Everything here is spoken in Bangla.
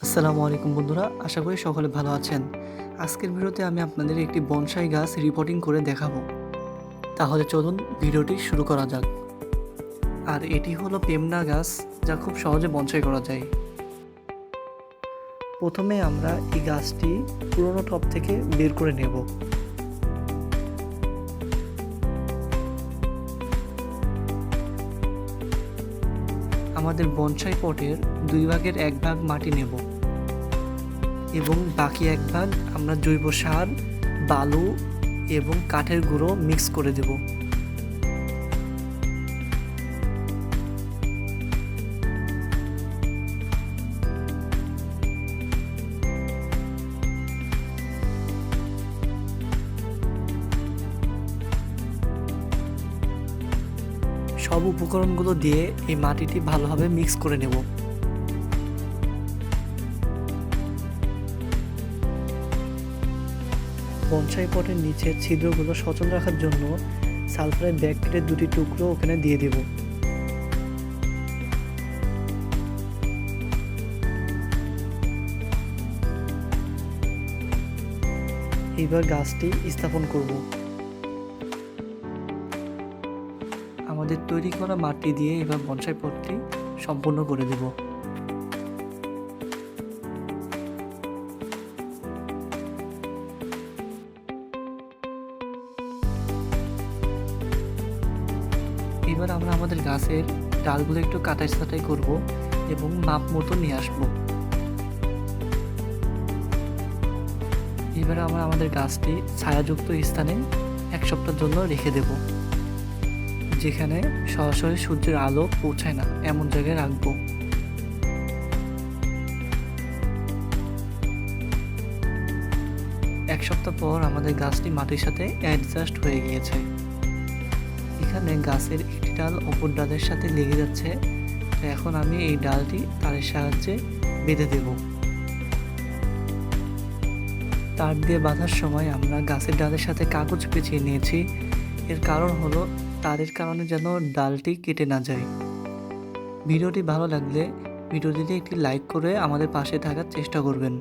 আসসালামু আলাইকুম বন্ধুরা, আশা করি সকলে ভালো আছেন। আজকের ভিডিওতে আমি আপনাদের একটি বনসাই গাছ রিপোর্টিং করে দেখাবো। তাহলে চলুন ভিডিওটি শুরু করা যাক। আর এটি হলো পেমনা গাছ, যা খুব সহজে বনসাই করা যায়। প্রথমে আমরা এই গাছটি পুরনো টব থেকে বের করে নেব। আমাদের বনসাই পটের 2 ভাগের 1 ভাগ মাটি নেব এবং বাকি 1 ভাগ আমরা জৈব সার, বালু এবং কাঠের গুঁড়ো মিক্স করে দেব। সব উপকরণগুলো দিয়ে এই মাটিটি ভালোভাবে মিক্স করে নেব। বনসাই পটের নিচের ছিদ্রগুলো সচল রাখার জন্য সালফারের ব্যাগ কেটে 2টি টুকরো ওখানে দিয়ে দেব। এবার গাছটি স্থাপন করব। আমাদের তৈরি করা মাটি দিয়ে এবার বনসাই পটটি সম্পূর্ণ করে দেব। এবার আমরা আমাদের গাছের ডালগুলো একটু কাটাই ছাঁটাই করব এবং মাপ মতো নিয়ে আসব। এবার আমরা আমাদের গাছটি ছায়াযুক্ত স্থানে 1 সপ্তাহের জন্য রেখে দেব, যেখানে সরাসরি সূর্যের আলো পৌঁছায় না এমন জায়গায় রাখবো। এক সপ্তাহ পর আমাদের গাছটি মাটির সাথে অ্যাডজাস্ট হয়ে গিয়েছে। এখানে গাছের একটি ডাল অপর ডালের সাথে লেগে যাচ্ছে, তো এখন আমি এই ডালটি তারের সাহায্যে বেঁধে দেব। তার দিয়ে বাঁধার সময় আমরা গাছের ডালের সাথে কাগজ পেঁচিয়ে নিয়েছি। এর কারণ হলো তারের কারণে যেন ডালটি কেটে না যায়। ভিডিওটি ভালো লাগলে ভিডিওটিতে একটি লাইক করে আমাদের পাশে থাকার চেষ্টা করবেন।